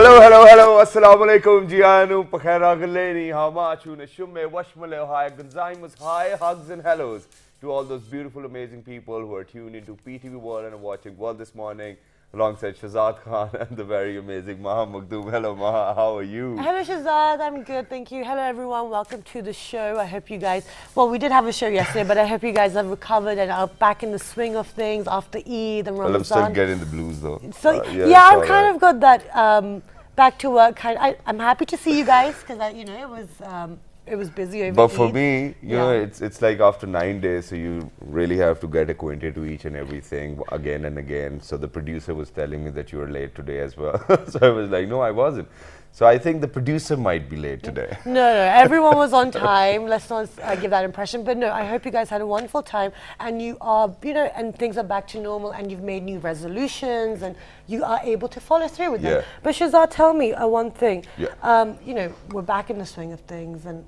Hello. Assalamu alaikum. Jianu, Pakhara Galeni, Hamachuna, Shume, Washmale, Hi, Gonzaimus, hi, hugs and hellos to all those beautiful, amazing people who are tuned into PTV World and are watching World this morning alongside Shahzad Khan and the very amazing Maha Musaddaq. Hello, Maha, how are you? Hello, Shahzad. I'm good, thank you. Hello, everyone. Welcome to the show. I hope you guys, well, we did have a show yesterday, but I hope you guys have recovered and are back in the swing of things after Eid and Ramadan. Well, I'm still getting the blues, though. So, yeah, I've kind of got that back to work kind. I'm happy to see you guys because, it was busy over But for Eid. me, you know, it's like after 9 days, so you really have to get acquainted to each and everything again and again. So the producer was telling me that you were late today as well. So I was like, no, I wasn't. So I think the producer might be late today. No, everyone was on time. Let's not give that impression. But no, I hope you guys had a wonderful time and you are, and things are back to normal and you've made new resolutions and you are able to follow through with them. But Shahzad, tell me one thing. We're back in the swing of things and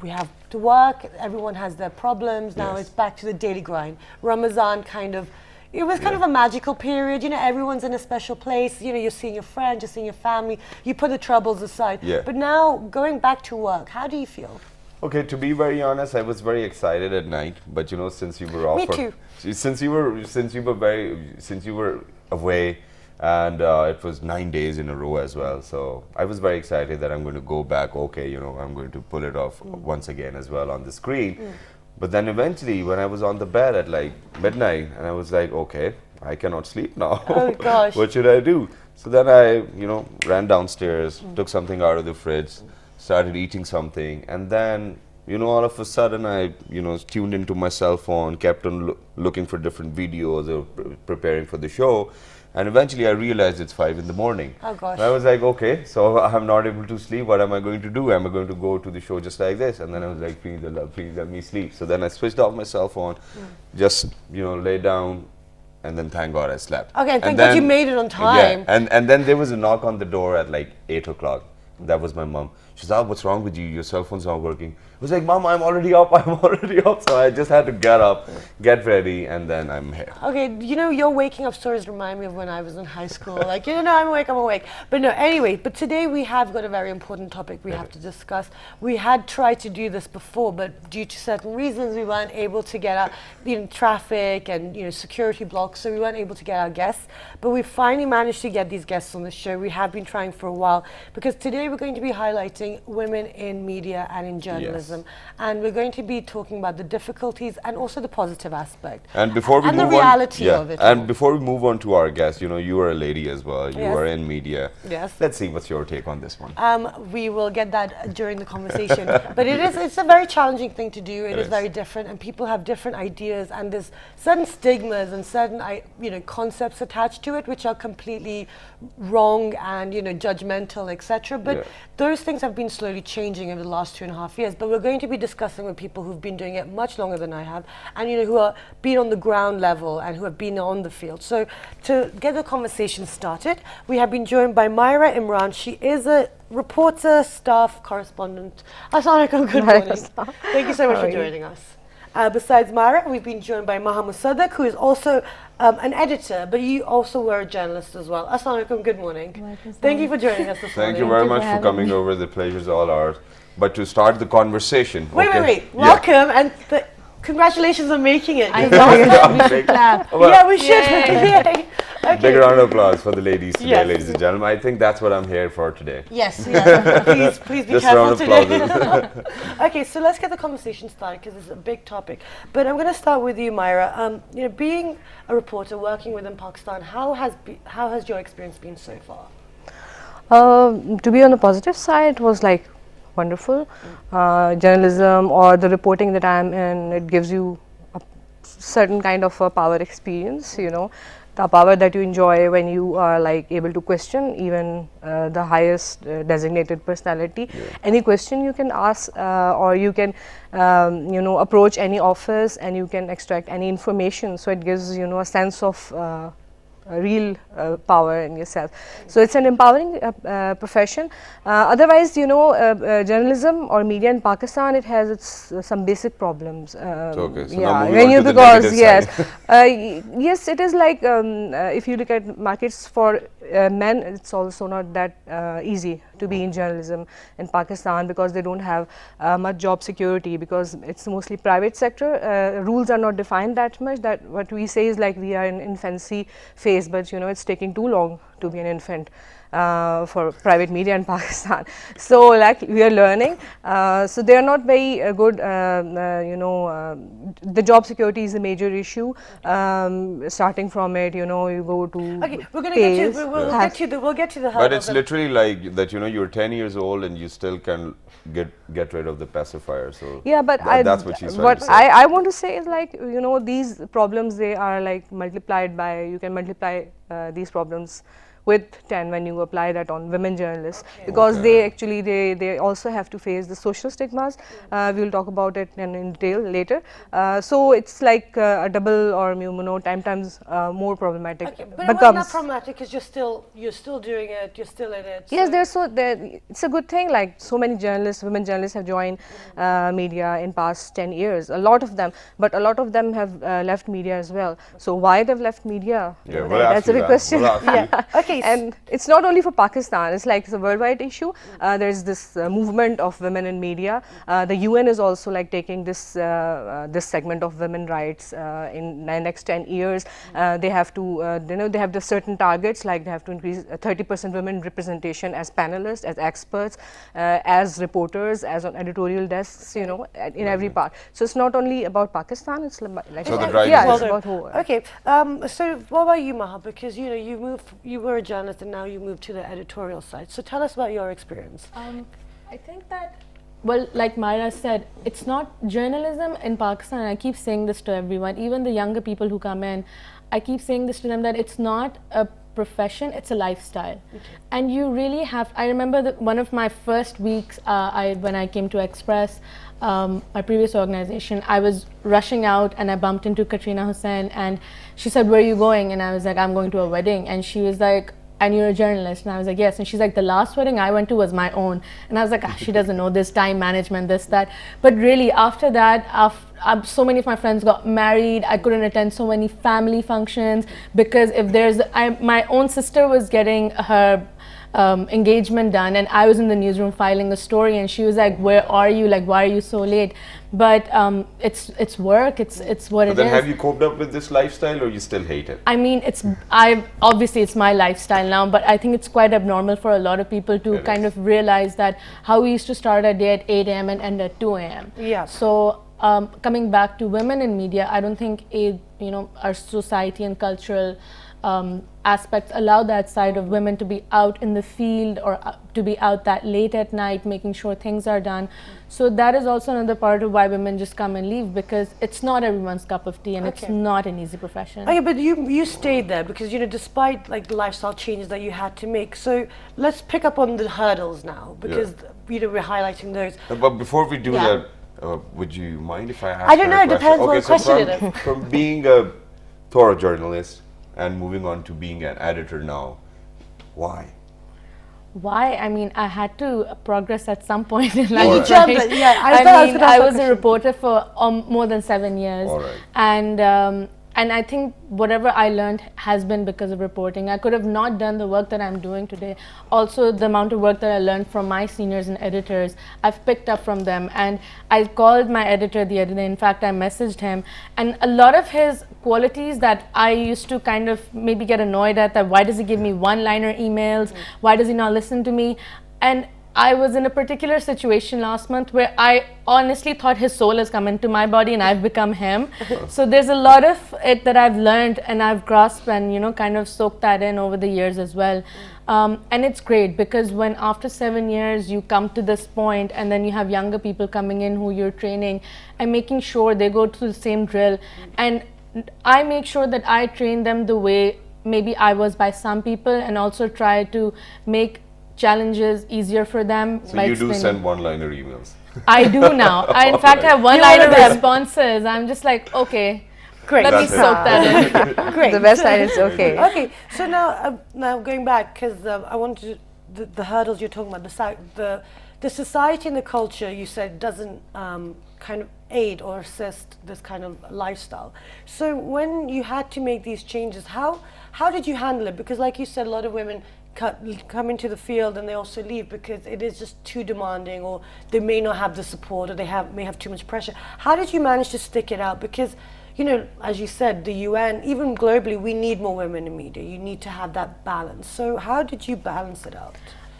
we have to work. Everyone has their problems. Now it's back to the daily grind. Ramadan it was kind of a magical period. Everyone's in a special place. You're seeing your friends, you're seeing your family. You put the troubles aside. But now, going back to work, how do you feel? Okay, to be very honest, I was very excited at night. But since you were off, Me too. Since you were away, and it was 9 days in a row as well. So I was very excited that I'm going to go back. Okay, I'm going to pull it off once again as well on the screen. But then eventually, when I was on the bed at like midnight, and I was like, okay, I cannot sleep now. Oh gosh. What should I do? So then I, ran downstairs, took something out of the fridge, started eating something, and then, all of a sudden I, tuned into my cell phone, kept on looking for different videos or preparing for the show. And eventually I realized it's 5 in the morning. Oh gosh. And I was like, okay, so I'm not able to sleep. What am I going to do? Am I going to go to the show just like this? And then I was like, please let me sleep. So then I switched off my cell phone, just, lay down, and then thank God I slept. Okay, thank God you made it on time. Yeah, and then there was a knock on the door at like 8 o'clock. That was my mom. She said, what's wrong with you? Your cell phone's not working. I was like, Mom, I'm already up. So I just had to get up, get ready, and then I'm here. Okay, your waking up stories remind me of when I was in high school. Like, I'm awake. But no, anyway, but today we have got a very important topic we have to discuss. We had tried to do this before, but due to certain reasons, we weren't able to get out, traffic and, security blocks, so we weren't able to get our guests. But we finally managed to get these guests on the show. We have been trying for a while, because today we're going to be highlighting women in media and in journalism, and we're going to be talking about the difficulties and also the positive aspect and before we and move the reality of it. And before we move on to our guest, you are a lady as well. You are in media. Yes. Let's see what's your take on this one. We will get that during the conversation. But it's a very challenging thing to do. It is very different, and people have different ideas, and there's certain stigmas and certain concepts attached to it which are completely wrong and judgmental, etc. But those things have been slowly changing over the last 2.5 years. But we're going to be discussing with people who've been doing it much longer than I have, and who are been on the ground level and who have been on the field. So to get the conversation started, we have been joined by Mayra Imran. She is a reporter, staff correspondent. Assalamu alaikum, good morning. Thank you so much for joining us. Besides Mayra, we've been joined by Maha Musaddaq, who is also an editor, but you also were a journalist as well. Assalamu alaikum, good morning. Thank you for joining us this morning. Thank you very much for coming over. The pleasure's all ours. But to start the conversation... Wait. Welcome, and congratulations on making it. We should clap. Yeah, we should. Yay. Okay. Big round of applause for the ladies today, ladies and gentlemen. I think that's what I'm here for today. Yes. Please be Just careful round today. Okay, so let's get the conversation started because it's a big topic. But I'm going to start with you, Mayra. Being a reporter working within Pakistan, how has your experience been so far? To be on the positive side, it was like wonderful. Journalism or the reporting that I'm in, it gives you a certain kind of a power experience, the power that you enjoy when you are like able to question even the highest designated personality. Any question you can ask or you can approach any office and you can extract any information. So it gives a sense of real power in yourself. So it's an empowering profession. Otherwise, journalism or media in Pakistan, it has its some basic problems. Okay, so yeah, now moving when on you to the because negative yes, side. yes, it is like if you look at markets for men, it's also not that easy to be in journalism in Pakistan because they don't have much job security because it's mostly private sector. Rules are not defined that much. That what we say is like we are in infancy phase, but it's taking too long to be an infant. For private media in Pakistan, so like we are learning. So they are not very good. The job security is a major issue. Starting from it, you go to. Okay, we're gonna get to. We'll get to the. But it's literally like that. You're 10 years old and you still can get rid of the pacifier. So yeah, but that's what she's trying what to say. I want to say is like these problems, they are like multiplied by, you can multiply these problems with 10 when you apply that on women journalists, because they actually they also have to face the social stigmas. We will talk about it in detail later. So it's like a double or times more problematic. Okay, but it wasn't that problematic because you're still doing it, you're still in it. Yes, it's a good thing. Like so many journalists, women journalists have joined media in past 10 years. A lot of them, but a lot of them have left media as well. So why they've left media? Yeah, that's a big question. Okay. And it's not only for Pakistan, it's like it's a worldwide issue. There's this movement of women in media. The UN is also like taking this segment of women rights in the next 10 years. They have to, they have the certain targets, like they have to increase 30% women representation as panelists, as experts, as reporters, as on editorial desks, in every part. So it's not only about Pakistan, it's like So the drive yeah, is it's about whole. Okay, so what about you, Maha? Because you were a journalist and now you moved to the editorial side. So tell us about your experience. I think that, well, like Mayra said, it's not journalism in Pakistan, and I keep saying this to everyone, even the younger people who come in, I keep saying this to them, that it's not a profession, it's a lifestyle. And you really have, I remember that one of my first weeks when I came to Express, my previous organization, I was rushing out and I bumped into Katrina Hussain and she said, "Where are you going?" And I was like, "I'm going to a wedding." And she was like, "And you're a journalist?" And I was like, "Yes." And she's like, "The last wedding I went to was my own." And I was like, she doesn't know this, time management, this, that. But really after that, so many of my friends got married. I couldn't attend so many family functions because if there's, my own sister was getting her engagement done and I was in the newsroom filing a story and she was like, "Where are you? Like, why are you so late?" But it's work, it's what it is. Then have you coped up with this lifestyle or you still hate it? I mean, obviously it's my lifestyle now, but I think it's quite abnormal for a lot of people to kind of realize that how we used to start our day at 8 a.m. and end at 2 a.m. Yeah. So coming back to women in media, I don't think our society and cultural aspects allow that side of women to be out in the field or to be out that late at night making sure things are done. So that is also another part of why women just come and leave, because it's not everyone's cup of tea and it's not an easy profession. Okay, but you stayed there because despite like the lifestyle changes that you had to make. So let's pick up on the hurdles now because we're highlighting those. But before we do that, would you mind if I ask? I don't know. It depends what question it is. From being a thorough journalist and moving on to being an editor now, why? Why? I mean, I had to progress at some point in life. Right. Yeah, I was a reporter for more than 7 years, and I think whatever I learned has been because of reporting. I could have not done the work that I'm doing today. Also, the amount of work that I learned from my seniors and editors, I've picked up from them. And I called my editor the other day. In fact, I messaged him. And a lot of his qualities that I used to kind of maybe get annoyed at, that why does he give me one-liner emails? Why does he not listen to me? And I was in a particular situation last month where I honestly thought his soul has come into my body and I've become him. So there's a lot of it that I've learned and I've grasped and kind of soaked that in over the years as well. And it's great because when after 7 years you come to this point and then you have younger people coming in who you're training and making sure they go through the same drill, and I make sure that I train them the way maybe I was by some people, and also try to make challenges easier for them. So you do send one-liner emails? I do now. I in fact have one-liner responses. I'm just like, okay, Great. Let me That's it. soak that in. Great. The best line is okay. Okay, so now going back, because I wanted the hurdles you're talking about, the society and the culture you said doesn't kind of aid or assist this kind of lifestyle. So when you had to make these changes, how did you handle it? Because like you said, a lot of women come into the field and they also leave because it is just too demanding, or they may not have the support, or they may have too much pressure. How did you manage to stick it out? Because, you know, as you said, the UN, even globally, we need more women in media. You need to have that balance. So how did you balance it out?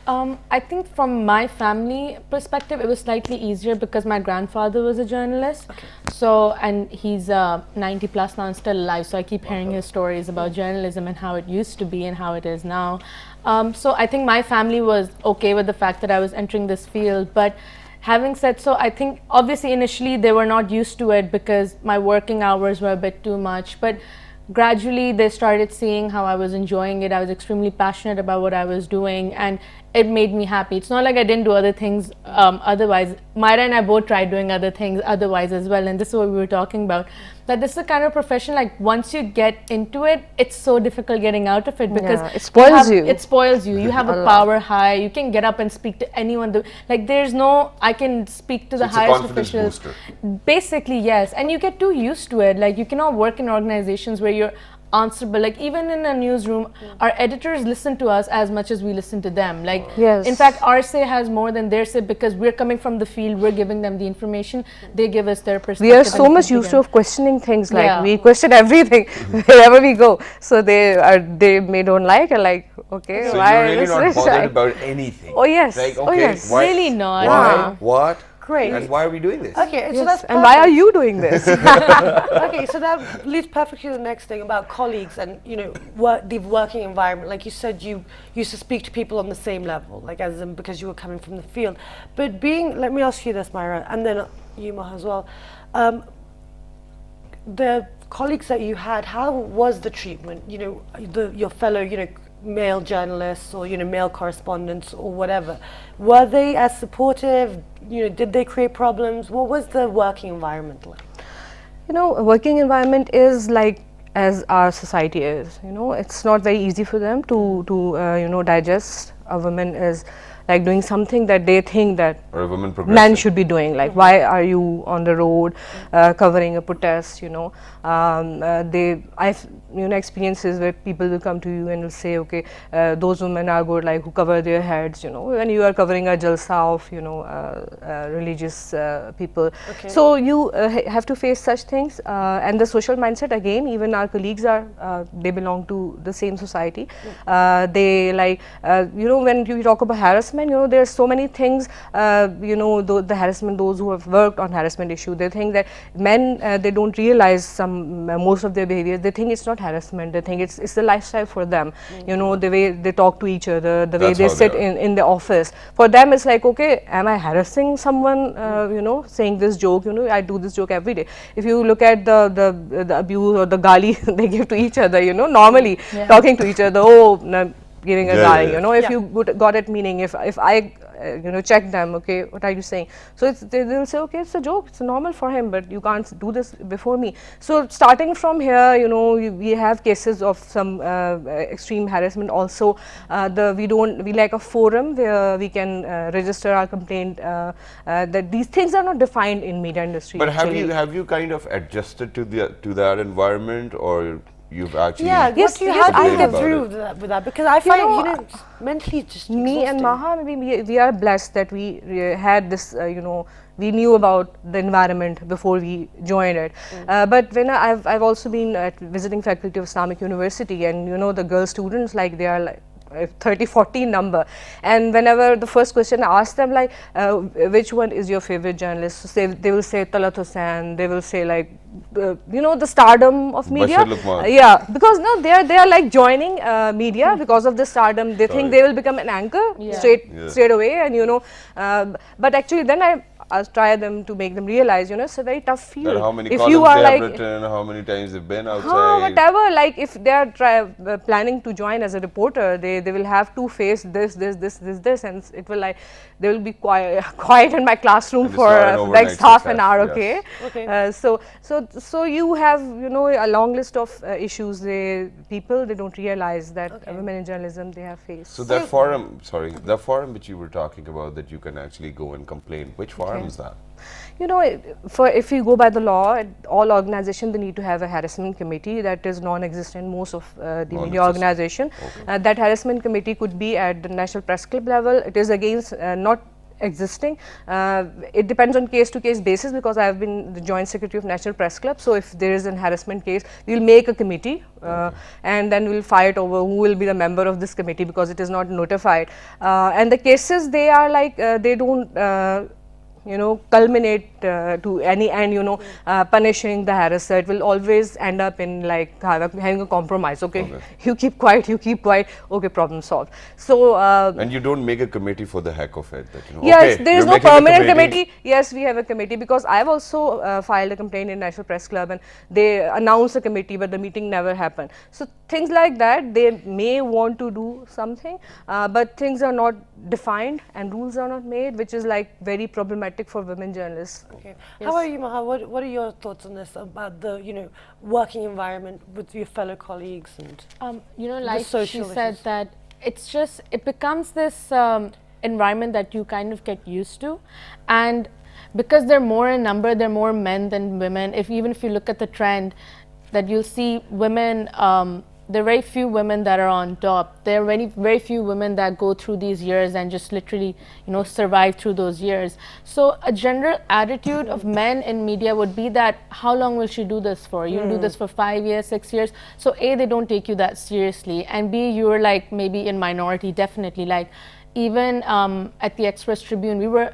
I think from my family perspective, it was slightly easier because my grandfather was a journalist. Okay. So, and he's 90 plus now and still alive. So I keep hearing his stories about journalism and how it used to be and how it is now. So I think my family was okay with the fact that I was entering this field. But having said so, I think obviously initially they were not used to it because my working hours were a bit too much. But gradually they started seeing how I was enjoying it. I was extremely passionate about what I was doing, and it made me happy. It's not like I didn't do other things otherwise. Myra and I both tried doing other things otherwise as well, and this is what we were talking about. That this is the kind of profession, like once you get into it, it's so difficult getting out of it because it spoils you. It spoils you. You have a power high. You can get up and speak to anyone. Like there's no, I can speak to the It's a highest confidence officials. booster. Basically, yes. And you get too used to it. Like you cannot work in organizations where you're answerable. Like even in a newsroom, our editors listen to us as much as we listen to them. Like Yes. in fact, our say has more than their say because we're coming from the field. We're giving them the information. They give us their perspective. We are so much used to of questioning things. Like we question everything wherever we go. So they may don't like it. Like okay, So why you're really this not is bothered like- about anything. Oh yes. Like, Oh okay, yes. why, Really not. Why? No. What? Great. And why are we doing this? Okay, so Yes. that's And why are perfect. you doing this? Okay, so that leads perfectly to the next thing about colleagues and, you know, the working environment. Like you said, you used to speak to people on the same level, like as in because you were coming from the field. But let me ask you this, Mayra, and then you, Maha, as well. The colleagues that you had, how was the treatment? You know, your fellow, you know, male journalists or, you know, male correspondents or whatever. Were they as supportive? You know, did they create problems? What was the working environment like? You know, a working environment is like as our society is. You know, it's not very easy for them to you know, digest. A woman is like doing something that they think that Or a woman men progressive? should be doing. Like, why are you on the road covering a protest? You know, I've you know experiences where people will come to you and will say, okay, those women are good, like who cover their heads. You know, when you are covering a jalsa of, you know, religious people. Okay. So you have to face such things, and the social mindset again. Even our colleagues are they belong to the same society. They like you know, when you talk about harassment, you know, there are so many things. You know, the harassment. Those who have worked on harassment issue, they think that men they don't realize most of their behavior. They think it's not harassment. They think it's the lifestyle for them. You know, the way they talk to each other, the way That's they how they sit are. in the office. For them, it's like, okay, am I harassing someone? You know, saying this joke. You know, I do this joke every day. If you look at the abuse or the gali they give to each other, you know, normally talking to each other. Oh, no, giving a gali. You know, if you got it, meaning if I you know, check them, okay, what are you saying? So they'll say, okay, it's a joke, it's normal for him, but you can't do this before me. So starting from here, you know, we have cases of some extreme harassment also. We lack a forum where we can register our complaint. That these things are not defined in media industry. But actually. have you kind of adjusted to that environment, or you've actually Yeah, Yes, how yes, do you I get have. through with that? Because I find, you know, mentally it's just Me and exhausting. Maha, maybe we are blessed that we had this, you know, we knew about the environment before we joined it. But when I've also been at visiting faculty of Islamic University, and you know, the girl students, like they are like 30-40 number, and whenever the first question I ask them, like which one is your favorite journalist, so they will say Talat Hussain, they will say like you know, the stardom of media. Bashir Luqman. Yeah, because no, they are like joining media because of the stardom. They think they will become an anchor straight away, and you know, but actually then try them to make them realize, you know, it's a very tough field. That how many if columns you are they like have written, how many times they've been outside. whatever, like if they are planning to join as a reporter, they will have to face this, and it will like they will be quiet in my classroom for next half an hour. Okay. So you have, you know, a long list of issues they don't realize that women in journalism they have faced. So that forum, the forum which you were talking about, that you can actually go and complain, which forum is that? You know, if you go by the law, all organizations, they need to have a harassment committee that is non-existent in most of the media organization. That harassment committee could be at the National Press Club level. It is against not existing. It depends on case to case basis, because I have been the joint secretary of National Press Club. So if there is an harassment case, we will make a committee and then we will fight over who will be the member of this committee, because it is not notified. And the cases, they are like they don't you know, culminate to any end, you know, punishing the harasser. It will always end up in like having a compromise. Okay, you keep quiet, okay, problem solved. So and you don't make a committee for the heck of it, that, you know, yes, there is no permanent committee. Yes, we have a committee, because I have also filed a complaint in National Press Club, and they announced a committee, but the meeting never happened. So things like that, they may want to do something, but things are not defined and rules are not made, which is like very problematic for women journalists. Okay. Yes. How are you, Maha? What are your thoughts on this, about the, you know, working environment with your fellow colleagues and you know, like she said, that it's just, it becomes this environment that you kind of get used to, and because they're more in number, they're more men than women. Even if you look at the trend, that you'll see women, there are very few women that are on top. There are very few women that go through these years and just literally, you know, survive through those years. So a general attitude of men in media would be that, how long will she do this for? You'll do this for 5 years, 6 years. So A, they don't take you that seriously, and B, you're like maybe in minority, definitely. Like even at the Express Tribune, we were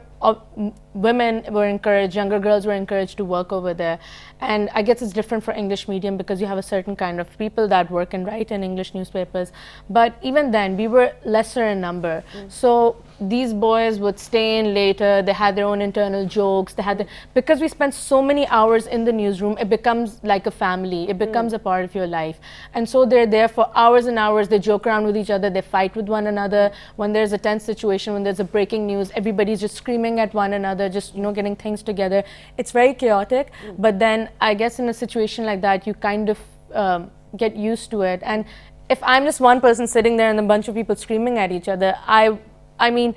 women were encouraged, younger girls were encouraged to work over there. And I guess it's different for English medium, because you have a certain kind of people that work and write in English newspapers. But even then, we were lesser in number. So these boys would stay in later, they had their own internal jokes, they had because we spent so many hours in the newsroom, it becomes like a family, it becomes a part of your life. And so they're there for hours and hours, they joke around with each other, they fight with one another. When there's a tense situation, when there's a breaking news, everybody's just screaming at one another, just, you know, getting things together. It's very chaotic, but then I guess in a situation like that, you kind of get used to it. And if I'm just one person sitting there and a bunch of people screaming at each other, I mean,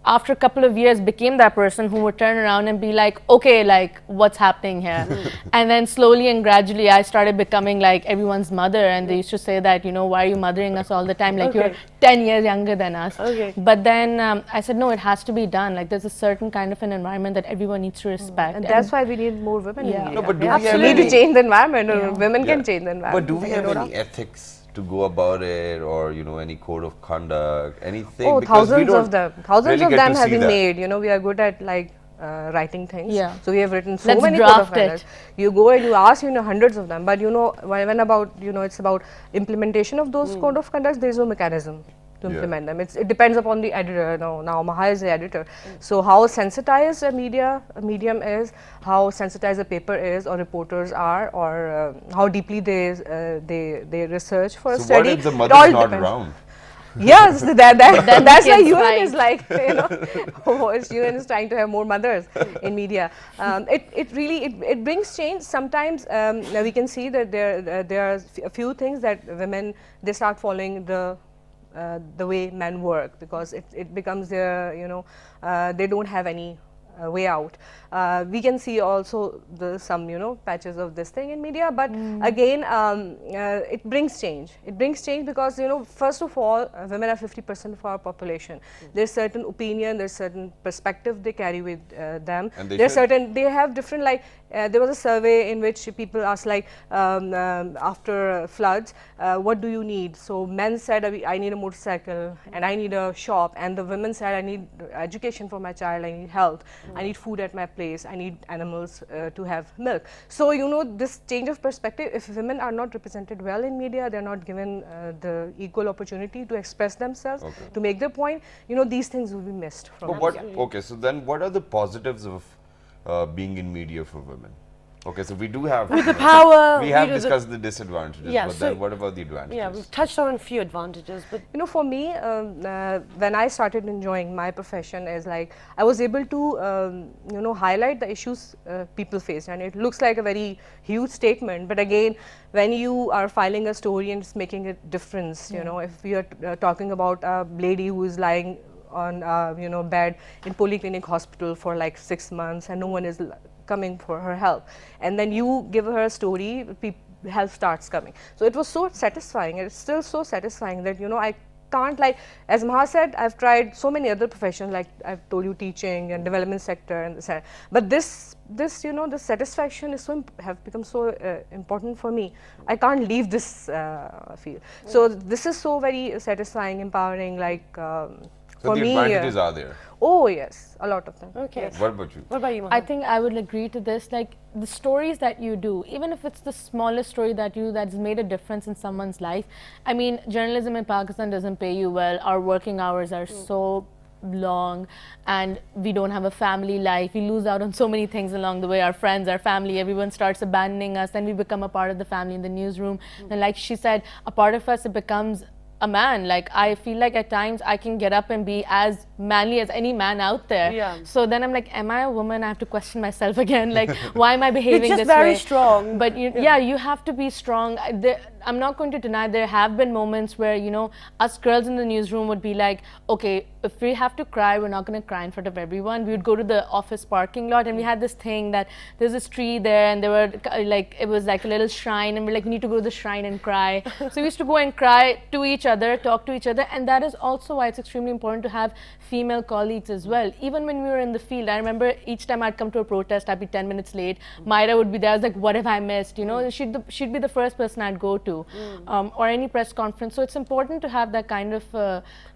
after a couple of years became that person who would turn around and be like, okay, like what's happening here? And then slowly and gradually I started becoming like everyone's mother, and they used to say that, you know, why are you mothering us all the time? Like you're 10 years younger than us. But then I said, no, it has to be done. Like there's a certain kind of an environment that everyone needs to respect. And that's why we need more women in media. No, but do we need to change the environment. Women can change the environment. But do we have any ethics to go about it, or, you know, any code of conduct, anything? Oh, because thousands of them. Thousands really of them have been that. made. You know, we are good at like writing things. Yeah. So we have written so Let's many draft code of conduct. You go and you ask, you know, hundreds of them. But you know, when about, you know, it's about implementation of those code of conduct, there is no mechanism to implement them. It depends upon the editor. Now Maha is the editor. So how sensitized a medium is, how sensitized a paper is, or reporters are, or how deeply they research for a study. So what if the mother is not around? Yes, that's why UN is like, you know, UN is trying to have more mothers in media. It really brings change. Sometimes we can see that there are a few things that women, they start following the way men work, because it becomes their, you know, they don't have any way out. We can see also some, you know, patches of this thing in media, but again, it brings change. It brings change because, you know, first of all, women are 50% of our population. There's certain opinion, there's certain perspective they carry with them. And they there's certain, they have different, like there was a survey in which people asked like after floods, what do you need? So men said, I need a motorcycle and I need a shop, and the women said, I need education for my child, I need health, I need food at my place, I need animals to have milk. So you know, this change of perspective, if women are not represented well in media, they're not given the equal opportunity to express themselves, to make their point, you know, these things will be missed from Okay, so then what are the positives of being in media for women? Okay, so we do have With the power, we have discussed the disadvantages, Yeah, but so- then what about the advantages? Yeah, we've touched on a few advantages, but you know, for me, when I started enjoying my profession, is like I was able to you know, highlight the issues people face, and it looks like a very huge statement, but again, when you are filing a story and it's making a difference, you know, if we are talking about a lady who is lying on you know, bed in polyclinic hospital for like 6 months and no one is coming for her help, and then you give her a story, help starts coming. So it was so satisfying, and it's still so satisfying that, you know, I can't, like as Maha said, I've tried so many other professions, like I've told you, teaching and development sector and this, but this you know, the satisfaction is so have become so important for me. I can't leave this field. So this is so very satisfying, empowering, like So for the me. advantages are there. Oh yes, a lot of them. okay. Yes. What about you? What about you, Maha? I think I would agree to this. Like the stories that you do, even if it's the smallest story that you that's made a difference in someone's life. I mean, journalism in Pakistan doesn't pay you well. Our working hours are so long, and we don't have a family life. We lose out on so many things along the way. Our friends, our family, everyone starts abandoning us. Then we become a part of the family in the newsroom. And like she said, a part of us, it becomes a man. Like I feel like at times I can get up and be as manly as any man out there. Yeah. So then I'm like, am I a woman? I have to question myself again. Like, why am I behaving You're this just very way? strong. But yeah, you have to be strong. I'm not going to deny there have been moments where, you know, us girls in the newsroom would be like, okay, if we have to cry, we're not going to cry in front of everyone. We would go to the office parking lot, and we had this thing that there's this tree there, and there were like, it was like a little shrine, and we're like, we need to go to the shrine and cry. So we used to go and cry to each other, talk to each other, and that is also why it's extremely important to have female colleagues as well. Even when we were in the field, I remember each time I'd come to a protest, I'd be 10 minutes late. Mayra would be there. I was like, what have I missed? You know, she'd be the first person I'd go to. Or any press conference. So it's important to have that kind of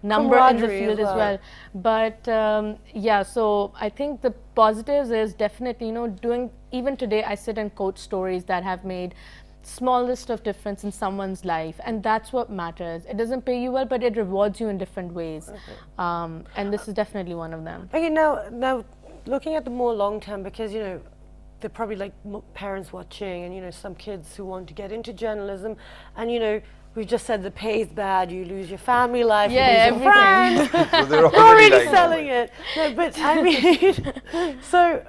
number in the Camaraderie field as as well. But yeah, so I think the positives is definitely, you know, doing, even today I sit and quote stories that have made smallest of difference in someone's life, and that's what matters. It doesn't pay you well, but it rewards you in different ways. And this is definitely one of them. Okay, now looking at the more long term, because, you know, there are probably like parents watching, and, you know, some kids who want to get into journalism, and, you know, we've just said the pay is bad, you lose your family life, Yeah, you lose your friends. So they're already Already like, selling it. No, but I mean, so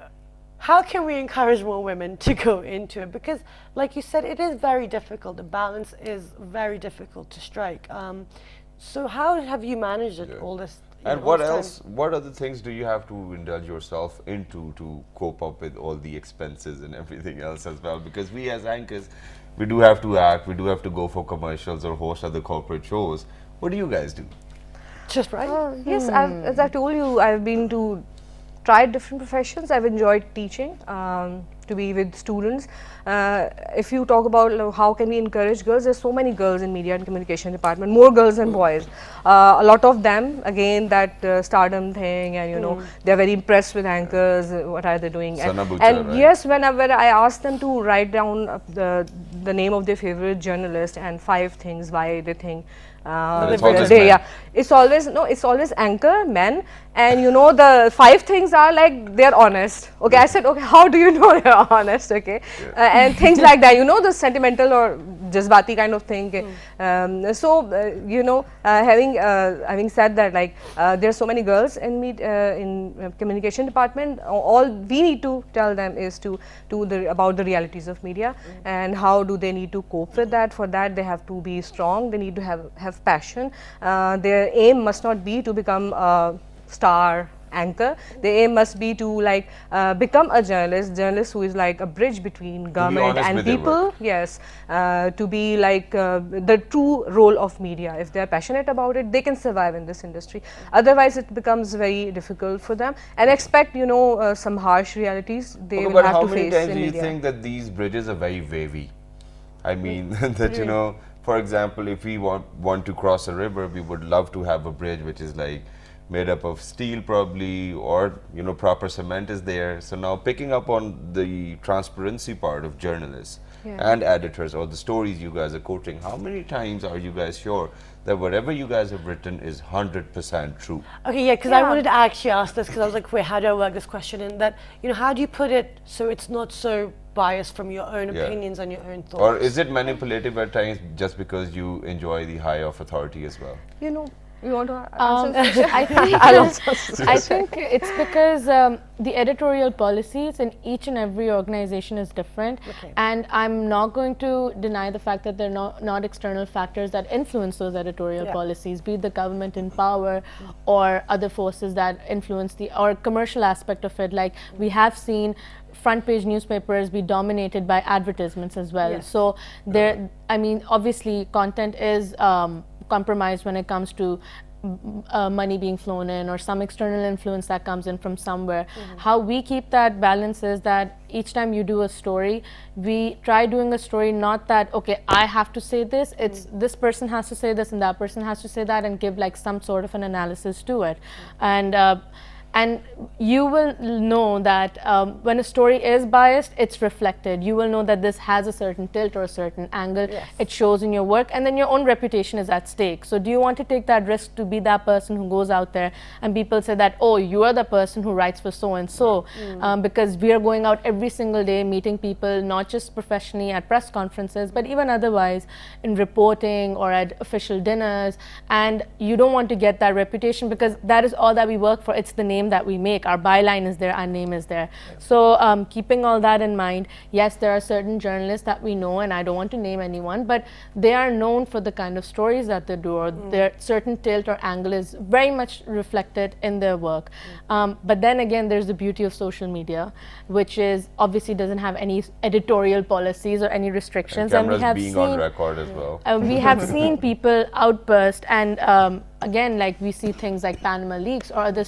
how can we encourage more women to go into it? Because, like you said, it is very difficult. The balance is very difficult to strike. So how have you managed it all this? And all what this time? else? What other things do you have to indulge yourself into to cope up with all the expenses and everything else as well? Because we as anchors, we do have to act, we do have to go for commercials or host other corporate shows. What do you guys do? Just right. Yes, as I told you, I've been to try different professions. I've enjoyed teaching, to be with students. If you talk about how can we encourage girls, there's so many girls in media and communication department, more girls than boys. A lot of them, again, that stardom thing, and, you know, they're very impressed with anchors, what are they doing. Sana Butcher, And right? yes, whenever I ask them to write down the name of their favorite journalist and 5 things why they think it's always men. yeah, it's always anchor men, and, you know, the 5 things are like they're honest. Okay, I said, okay, how do you know they're honest? Okay, and things like that, you know, the sentimental or jazbati kind of thing. You know, having said that, like there's so many girls in communication department. All we need to tell them is about the realities of media and how do they need to cope with that. For that, they have to be strong. They need to have passion. Their aim must not be to become a star anchor. The aim must be to like become a journalist who is like a bridge between government and people. Yes, to be like the true role of media. If they are passionate about it, they can survive in this industry. Otherwise, it becomes very difficult for them. And expect, you know, some harsh realities they will have to face in media. But how many times do you think that these bridges are very wavy? I mean, that, you know, for example, if we want to cross a river, we would love to have a bridge which is like made up of steel probably, or, you know, proper cement is there. So now picking up on the transparency part of journalists and editors, or the stories you guys are quoting, how many times are you guys sure that whatever you guys have written is 100% true? Okay, yeah, because I wanted to actually ask this, because I was like, wait, how do I work this question in? That, you know, how do you put it so it's not so biased from your own opinions and your own thoughts? Or is it manipulative at times just because you enjoy the high of authority as well? You know, you want to answer? I think it's because the editorial policies in each and every organization is different, and I'm not going to deny the fact that there are not external factors that influence those editorial policies, be it the government in power or other forces that influence the or commercial aspect of it. Like we have seen front page newspapers be dominated by advertisements as well. So there, I mean, obviously content is compromised when it comes to money being flown in or some external influence that comes in from somewhere. How we keep that balance is that each time you do a story, we try doing a story not that, okay, I have to say this, it's this person has to say this and that person has to say that, and give like some sort of an analysis to it. And you will know that when a story is biased, it's reflected. You will know that this has a certain tilt or a certain angle. It shows in your work, and then your own reputation is at stake. So do you want to take that risk to be that person who goes out there and people say that, oh, you are the person who writes for so-and-so, because we are going out every single day meeting people, not just professionally at press conferences, but even otherwise in reporting or at official dinners, and you don't want to get that reputation because that is all that we work for. It's the name that we make. Our byline is there, our name is there. So keeping all that in mind, yes, there are certain journalists that we know, and I don't want to name anyone, but they are known for the kind of stories that they do, or their certain tilt or angle is very much reflected in their work. But then again, there's the beauty of social media, which is obviously doesn't have any editorial policies or any restrictions. And we have being on record as well. We have seen people outburst, and again, like we see things like Panama Leaks or other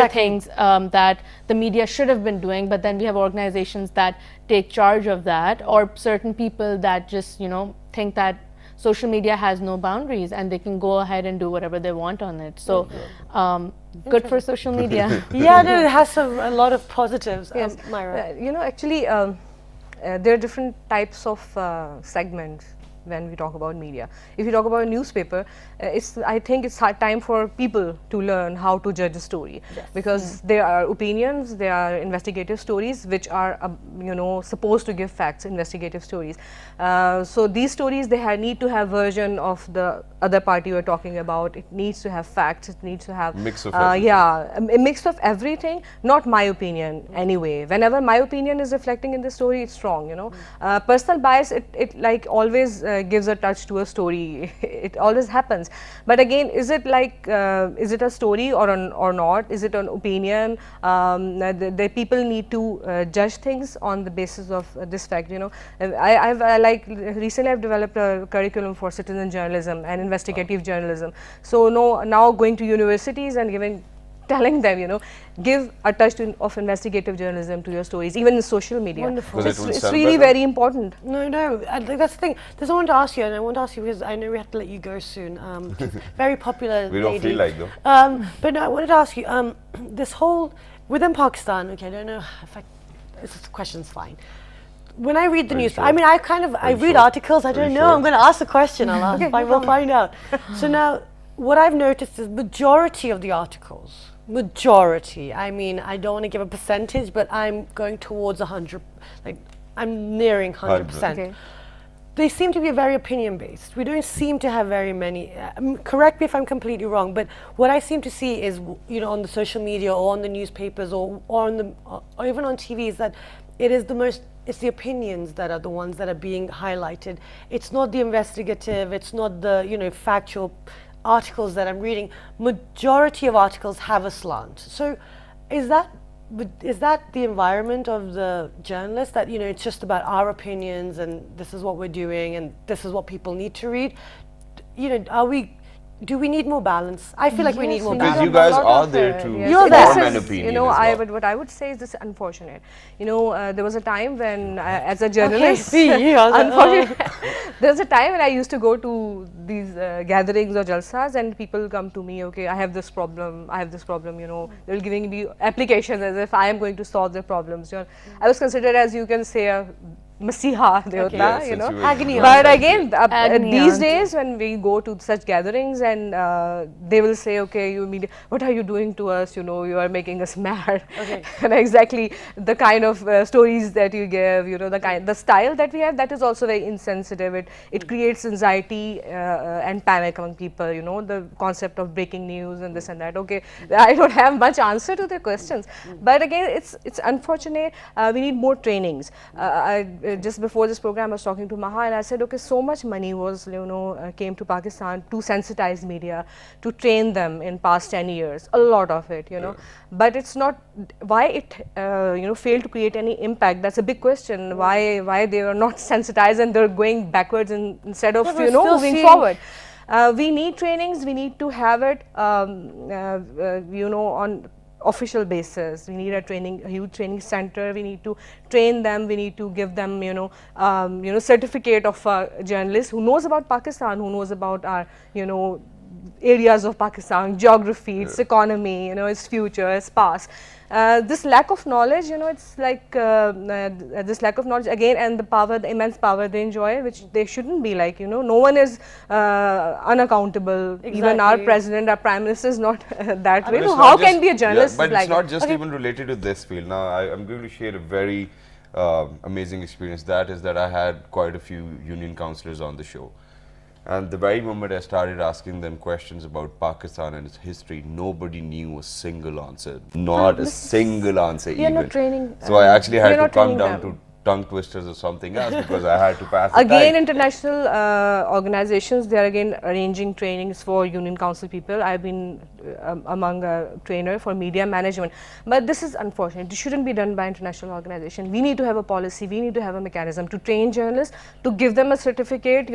things that the media should have been doing, but then we have organizations that take charge of that, or certain people that just, you know, think that social media has no boundaries and they can go ahead and do whatever they want on it. So good for social media. Yeah, no, it has a lot of positives. Yes, Mayra. You know, actually, there are different types of segments when we talk about media. If you talk about a newspaper, I think it's hard time for people to learn how to judge a story, because there are opinions, there are investigative stories which are you know, supposed to give facts, investigative stories. So these stories, they need to have version of the other party you're talking about. It needs to have facts, it needs to have mix of a mix of everything, not my opinion anyway. Whenever my opinion is reflecting in the story, it's strong, you know. Personal bias, it like always gives a touch to a story. It always happens. But again, is it like, is it a story or not? Is it an opinion? The people need to judge things on the basis of this fact, you know. Recently I've developed a curriculum for citizen journalism and investigative journalism. So now going to universities and telling them, you know, give a touch of investigative journalism to your stories, even in social media. Wonderful. It's really very important. No, I think that's the thing. There's someone to ask you, and I want to ask you because I know we have to let you go soon. Very popular We don't lady. feel like though. But no, I wanted to ask you, this whole, within Pakistan, okay, I don't know if this question's fine. When I read the newspaper, I mean, I read articles, I don't know, I'm going to ask the question, I'll ask, we'll find out. So now, what I've noticed is majority of the articles, I mean, I don't want to give a percentage, but I'm going towards 100, like, I'm nearing 100%. Okay. They seem to be very opinion-based. We don't seem to have very many, correct me if I'm completely wrong, but what I seem to see is, you know, on the social media or on the newspapers or even on TV is that it's the opinions that are the ones that are being highlighted. It's not the investigative, it's not the, you know, factual articles that I'm reading, majority of articles have a slant. So is that the environment of the journalist, that it's just about our opinions and this is what we're doing and this is what people need to read? Do we need more balance? I feel like we need more we balance. Because you guys are there to You're there. form an opinion as well. what I would say is this is unfortunate. There was a time when, as a journalist, unfortunately, there was a time when I used to go to these gatherings or jalsas, and people come to me, okay, I have this problem, they're giving me applications as if I am going to solve their problems. I was considered, as you can say, a Masiha Devata, Agni. But again, Agni these auntie. days when we go to such gatherings and they will say, okay, what are you doing to us? You are making us mad. Okay. And exactly the kind of stories that you give, the style that we have, that is also very insensitive. It creates anxiety and panic among people. The concept of breaking news and this and that. Okay, I don't have much answer to the questions, but again, it's unfortunate. We need more trainings. Just before this program, I was talking to Maha and I said, okay, so much money was, came to Pakistan to sensitize media, to train them in past 10 years, a lot of it, but it's not, why it, failed to create any impact. That's a big question. Why they are not sensitized and they're going backwards instead of, moving forward. We need trainings, we need to have it, on official basis. We need a huge training center. We need to train them. We need to give them, certificate of a journalist who knows about Pakistan, who knows about our, areas of Pakistan, geography, its economy, its future, its past. This lack of knowledge, it's like this lack of knowledge again, and the immense power they enjoy, which they shouldn't be like. No one is unaccountable. Exactly. Even our president, our prime minister is not that way. But So it's how not can just- be a journalist but like it's not that? just even related to this field. Now, I'm going to share a very amazing experience. That is that I had quite a few union councillors on the show. And the very moment I started asking them questions about Pakistan and its history, nobody knew a single answer. Not a single answer We are even. not training, So I actually we are had to not come training down them. to tongue twisters or something else because I had to pass the Again, time. international organizations, they are again arranging trainings for union council people. I've been among a trainer for media management, but this is unfortunate. It shouldn't be done by international organization. We need to have a policy, we need to have a mechanism to train journalists, to give them a certificate,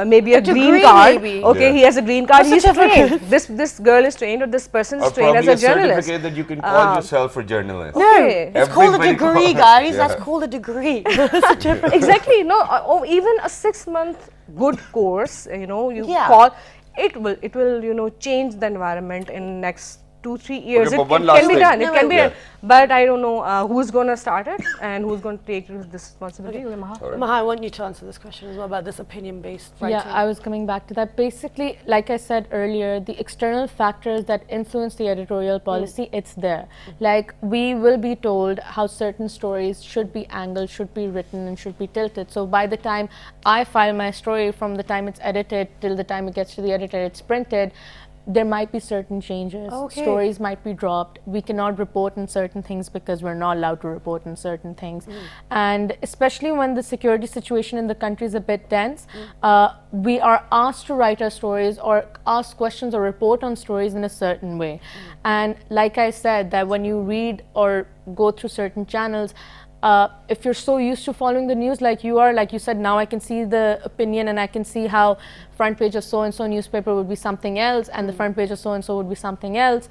maybe a green degree card. maybe. Okay, Yeah. he has a green card, A he's certificate. trained. This girl is trained, or this person is Or trained as probably a journalist. certificate that you can call yourself a journalist. No, Okay. it's called a Everybody degree, calls- guys. Yeah. That's called a degree. Exactly. No, or even a 6-month good course, you Yeah. call it will change the environment in next 2-3 years. Okay, It but one can last be thing. done. It No, can be yeah. done. But I don't know who's going to start it and who's going to take this responsibility. Okay, Maha? Maha, I want you to answer this question as well about this opinion-based writing. Yeah, I was coming back to that. Basically, like I said earlier, the external factors that influence the editorial policy, it's there. Like, we will be told how certain stories should be angled, should be written, and should be tilted. So by the time I file my story, from the time it's edited till the time it gets to the editor, it's printed, there might be certain changes. Okay. Stories might be dropped. We cannot report on certain things because we're not allowed to report on certain things. And especially when the security situation in the country is a bit tense, we are asked to write our stories or ask questions or report on stories in a certain way. And like I said, that when you read or go through certain channels, if you're so used to following the news like you are, like you said, now I can see the opinion and I can see how front page of so-and-so newspaper would be something else and the front page of so-and-so would be something else.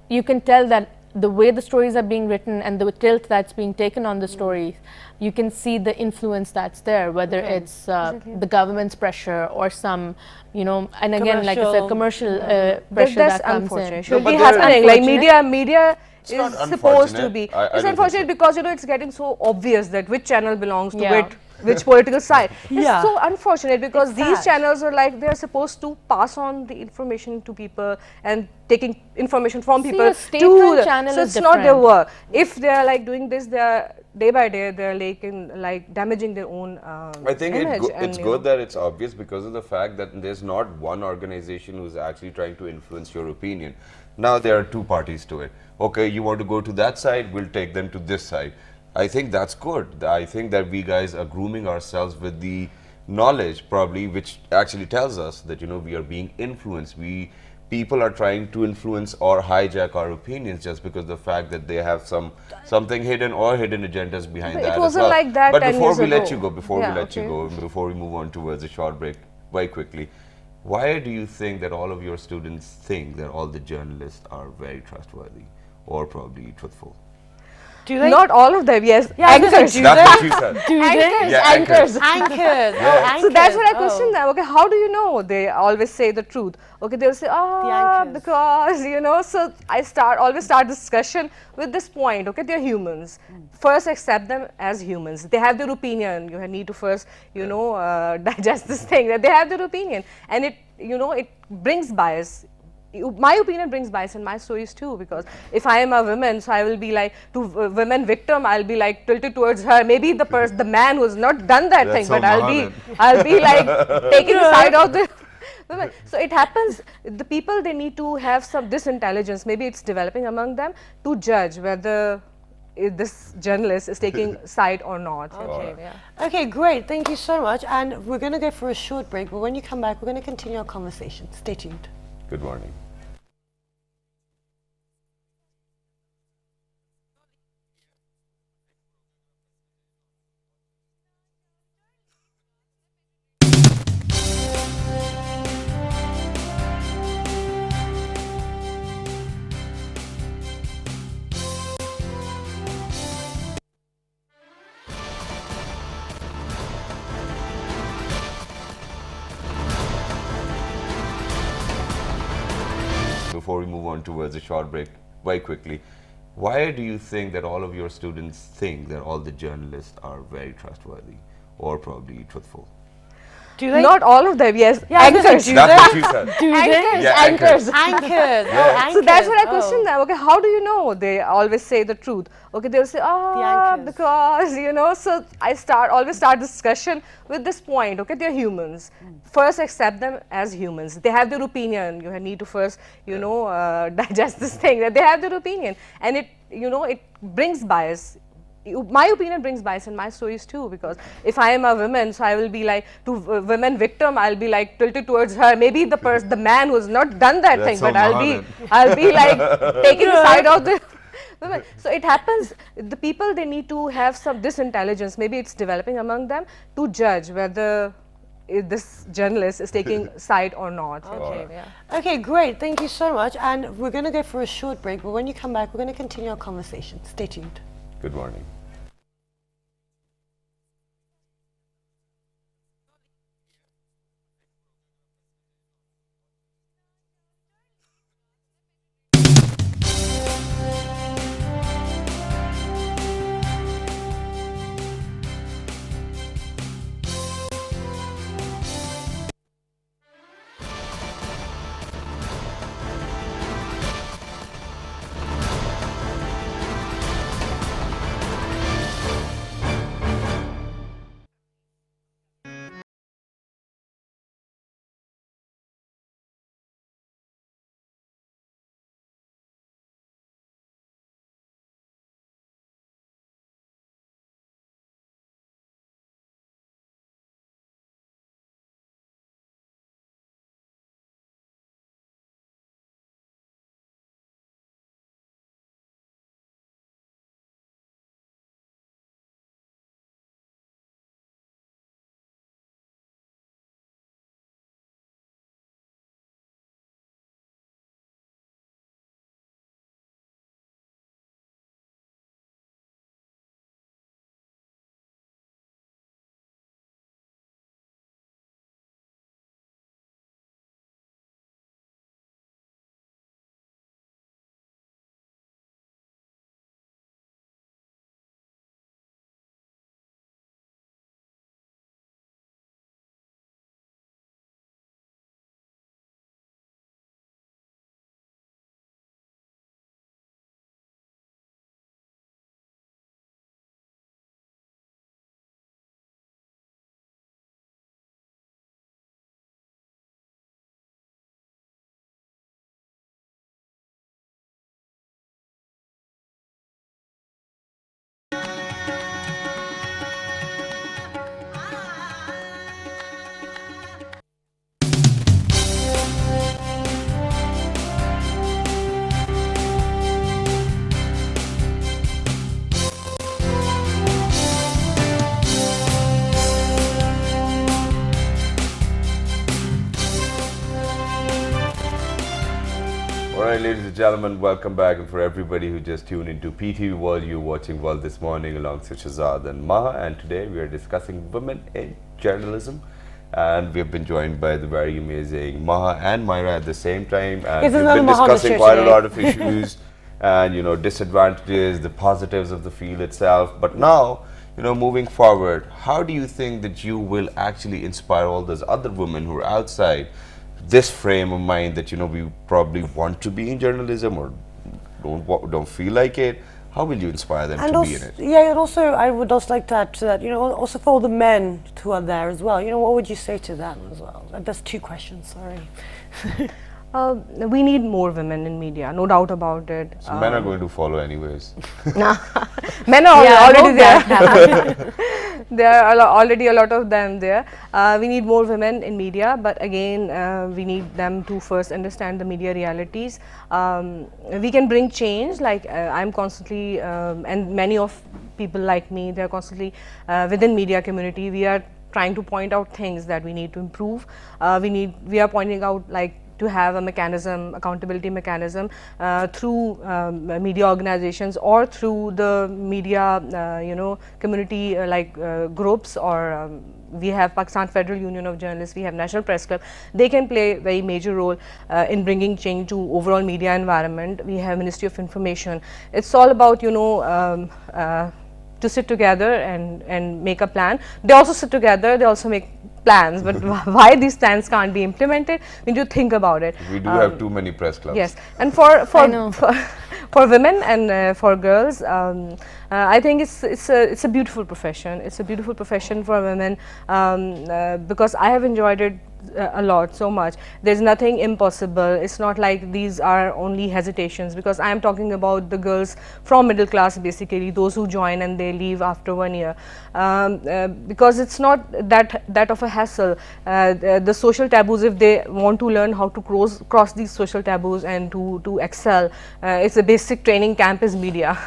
You can tell that the way the stories are being written and the tilt that's being taken on the stories, you can see the influence that's there, whether it's the government's pressure or some, and again, like I said, commercial pressure That's that comes unfortunate. in. Should No, be but there- happening. Like Unfortunate. media It's not is supposed to unfortunate. be. I don't It's think unfortunate so. because it's getting so obvious that which channel belongs to Yeah. which political side. Yeah. It's so unfortunate because It's these sad. channels are like they're supposed to pass on the information to people and taking information from See, people a state-run channel so is it's not their different. work. If they are like doing this, they are day by day they're like damaging their own I think image. it's good that it's obvious because of the fact that there's not one organization who's actually trying to influence your opinion. Now there are two parties to it. Okay, you want to go to that side, we'll take them to this side. I think that's good. I think that we guys are grooming ourselves with the knowledge probably, which actually tells us that we are being influenced. People are trying to influence or hijack our opinions just because the fact that they have something hidden or hidden agendas behind But that. it as wasn't well. like that But 10 before years we let ago. you go, Yeah, before we move on towards a short break, very quickly, why do you think that all of your students think that all the journalists are very trustworthy or probably truthful? Do they? Not all of them, yes. Yeah, I was gonna Anchors. say, do That's they? what you said. Do they? Anchors. Yeah, Anchors. Anchors. Yeah. Oh, anchors. So that's what I Oh. question them. Okay, how do you know? They always say the truth. Okay, they'll say, anchors. because. So I always start discussion with this point. Okay, they're humans. First, accept them as humans. They have their opinion. You need to first, digest this thing. That they have their opinion, and it brings bias. My opinion brings bias in my stories too, because if I am a woman, so I will be like, to women victim, I'll be like tilted towards her. Maybe the man who's not done that That's thing, so but Maha I'll be like taking the side of the women. So it happens. The people, they need to have this intelligence. Maybe it's developing among them to judge whether this journalist is taking side or not. Okay. Okay, great. Thank you so much. And we're going to go for a short break, but when you come back, we're going to continue our conversation. Stay tuned. Good morning. Before we move on towards a short break, very quickly, why do you think that all of your students think that all the journalists are very trustworthy or probably truthful? Do they? Not all of them, yes. Yeah, I was gonna say, Anchors. do That's they? what you said. Do they? Yeah, Anchors. Anchors. Oh, anchors. So that's what I Oh. question them. Okay, how do you know? They always say the truth. Okay, they'll say, anchors. because. So I always start discussion with this point. Okay, they're humans. First, accept them as humans. They have their opinion. You need to first, digest this thing. That they have their opinion, and it brings bias. My opinion brings bias in my stories too, because if I am a woman, so I will be like, to women victim, I'll be like tilted towards her. Maybe the man who's not done that That's thing, so but Maha I'll be like taking the side of the women. So it happens. The people, they need to have this intelligence. Maybe it's developing among them to judge whether this journalist is taking side or not. Okay. Okay, great. Thank you so much. And we're going to go for a short break, but when you come back, we're going to continue our conversation. Stay tuned. Good morning. Alright, ladies and gentlemen, welcome back. And for everybody who just tuned into PTV World, you're watching World This Morning alongside Shahzad and Maha. And today we are discussing women in journalism. And we have been joined by the very amazing Maha and Mayra at the same time. And we've been discussing quite a lot of issues and, you know, disadvantages, the positives of the field itself. But now, you know, moving forward, how do you think that you will actually inspire all those other women who are outside this frame of mind that, you know, we probably want to be in journalism or don't feel like it? How will you inspire them to be in it? Yeah, and also I would also like to add to that, you know, also for all the men who are there as well, you know, what would you say to them as well? That's two questions, sorry. We need more women in media, no doubt about it. So men are going to follow anyways. Men are already there. There are already a lot of them there. We need more women in media, but again, we need them to first understand the media realities. We can bring change, like I'm constantly, and many of people like me, they're constantly within media community. We are trying to point out things that we need to improve. We are pointing out, like, to have a mechanism, accountability mechanism through media organizations or through the media, you know, community groups, or we have Pakistan Federal Union of Journalists, we have National Press Club. They can play a very major role in bringing change to overall media environment. We have Ministry of Information. It's all about, you know, to sit together and make a plan. They also sit together, they also make plans, but why these plans can't be implemented, we need to think about it. We do have too many press clubs. Yes, and for women and for girls, I think it's a beautiful profession. It's a beautiful profession for women because I have enjoyed it a lot, so much. There's nothing impossible. It's not like these are only hesitations, because I am talking about the girls from middle class, basically those who join and they leave after 1 year, because it's not that of a hassle. The social taboos, if they want to learn how to cross these social taboos and to excel, it's a basic training camp is media.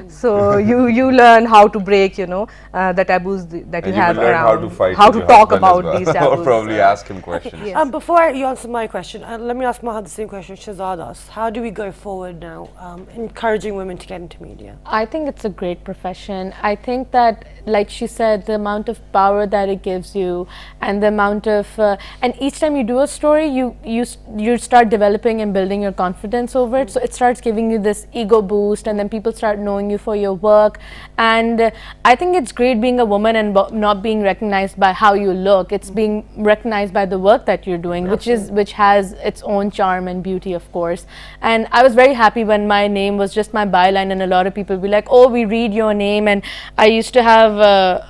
So you learn how to break, you know, the taboos that you have around, how to talk about these taboos. Or probably ask him questions. Yes. Before you answer my question, let me ask Maha the same question Shahzad asked. How do we go forward now, encouraging women to get into media? I think it's a great profession. I think that, like she said, the amount of power that it gives you, and the amount of and each time you do a story, you start developing and building your confidence over it. So it starts giving you this ego boost, and then people start knowing you for your work. And I think it's great being a woman and not being recognized by how you look. It's being recognized by the work that you're doing, which has its own charm and beauty, of course. And I was very happy when my name was just my byline, and a lot of people be like, oh, we read your name. And I used to have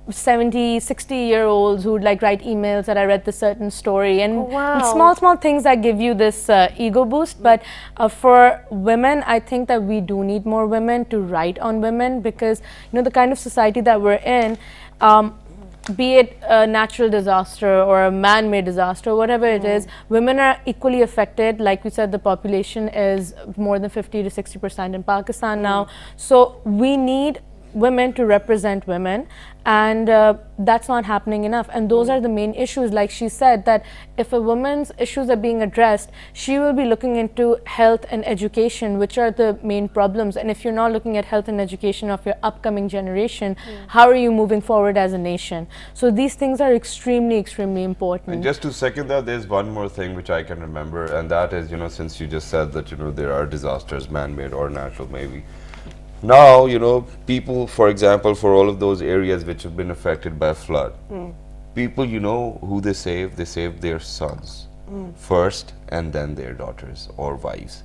70, 60-year-olds who would like write emails that I read this certain story, and small things that give you this ego boost. But for women, I think that we do need more women to write on women, because, you know, the kind of society that we're in, be it a natural disaster or a man-made disaster, whatever it is, women are equally affected. Like we said, the population is more than 50 to 60% in Pakistan now. So we need women to represent women, and that's not happening enough. And those are the main issues. Like she said, that if a woman's issues are being addressed, she will be looking into health and education, which are the main problems. And if you're not looking at health and education of your upcoming generation, how are you moving forward as a nation? So these things are extremely important. And just to second that, there's one more thing which I can remember, and that is, you know, since you just said that, you know, there are disasters, man-made or natural maybe. Now, you know, people, for example, for all of those areas which have been affected by flood, people, you know, who they saved their sons first, and then their daughters or wives.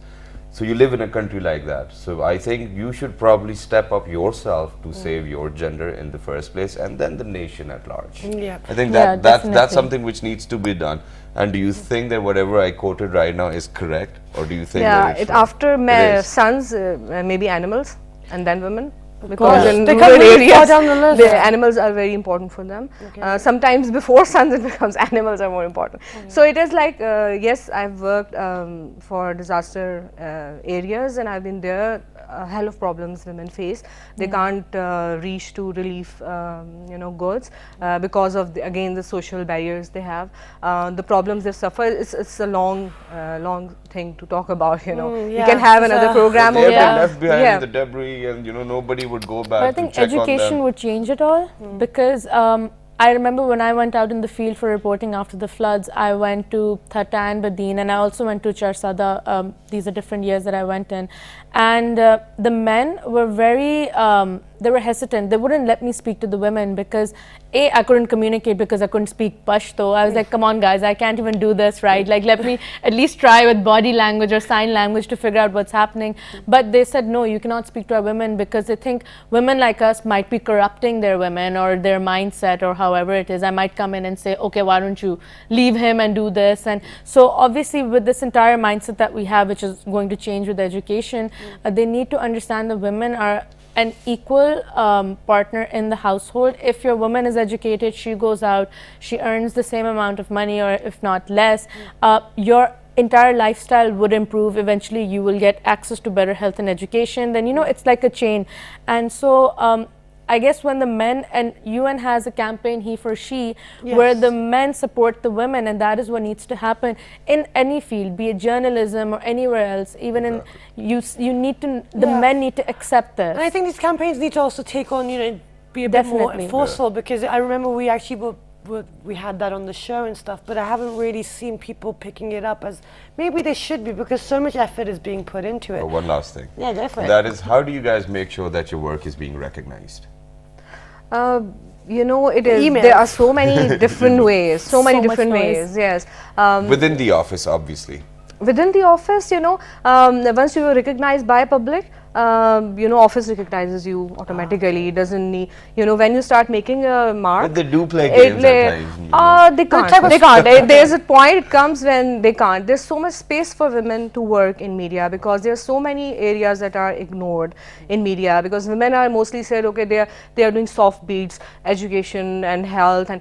So you live in a country like that. So I think you should probably step up yourself to save your gender in the first place, and then the nation at large. I think that's something which needs to be done. And do you think that whatever I quoted right now is correct, or do you think that it's after sons, maybe animals, and then women? because in They rural come really far areas, down the list. the animals are very important for them. Sometimes before sons, it becomes animals are more important. So it is like, yes, I've worked for disaster areas, and I've been there. A hell of problems women face. They can't reach to relief, goods because of again the social barriers they have. The problems they suffer. It's a long thing to talk about. We can have another program. They have over been that. left behind in the debris, and nobody would go back. But I think to check on education them. would change it all because I remember when I went out in the field for reporting after the floods, I went to Thata and Badin, and I also went to Charsada. These are different years that I went in. And the men were very, they were hesitant. They wouldn't let me speak to the women because I couldn't communicate because I couldn't speak Pashto. I was like, come on guys, I can't even do this, right? Like, let me at least try with body language or sign language to figure out what's happening. But they said, no, you cannot speak to our women because they think women like us might be corrupting their women or their mindset or however it is. I might come in and say, okay, why don't you leave him and do this? And so obviously with this entire mindset that we have, which is going to change with education, they need to understand that women are an equal partner in the household. If your woman is educated, she goes out, she earns the same amount of money or if not less, your entire lifestyle would improve. Eventually you will get access to better health and education. Then it's like a chain. And so I guess when the men, and UN has a campaign, he for she, where the men support the women, and that is what needs to happen in any field, be it journalism or anywhere else. Even in you need to, the men need to accept this. And I think these campaigns need to also take on, be a bit more forceful because I remember we actually we had that on the show and stuff, but I haven't really seen people picking it up as maybe they should be because so much effort is being put into it. Oh, one last thing. Yeah, go for it. That is, how do you guys make sure that your work is being recognized? It is. There are so many different ways. So many different ways. Yes. Within the office, obviously. Within the office, once you are recognized by public, office recognizes you automatically. It doesn't need, when you start making a mark. But they do play games at times. They can't. They can't. There's a point it comes when they can't. There's so much space for women to work in media because there's so many areas that are ignored in media because women are mostly said, okay, they are doing soft beats, education and health and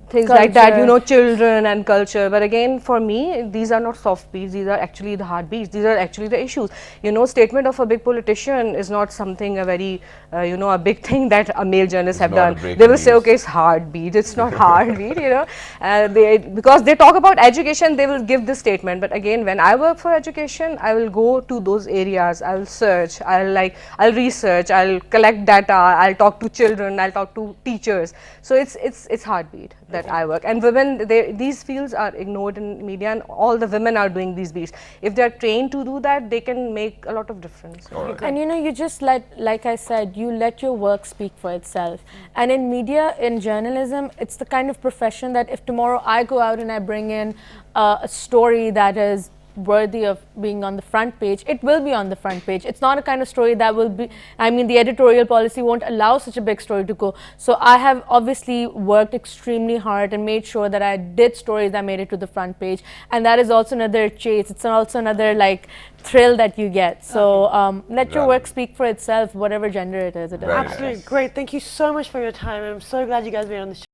things like that, children and culture. But again, for me, these are not soft beats. These are actually the hard beats. These are actually the issues. Statement of a big politician is not something a very, a big thing that a male journalist have done. They will say, okay, it's heartbeat. It's not heartbeat, because they talk about education, they will give this statement. But again, when I work for education, I will go to those areas. I will search. I'll research. I'll collect data. I'll talk to children. I'll talk to teachers. So it's heartbeat that I work. And women, these fields are ignored in media, and all the women are doing these beats. If they are trained to do that, they can make a lot of difference. And you just like I said, you let your work speak for itself. And in media, in journalism, it's the kind of profession that if tomorrow I go out and I bring in a story that is worthy of being on the front page, it will be on the front page. It's not a kind of story that will be, the editorial policy won't allow such a big story to go. So I have obviously worked extremely hard and made sure that I did stories that made it to the front page. And that is also another chase. It's also another thrill that you get. So let your work speak for itself, whatever gender it is. Absolutely great. Thank you so much for your time. I'm so glad you guys were on the show.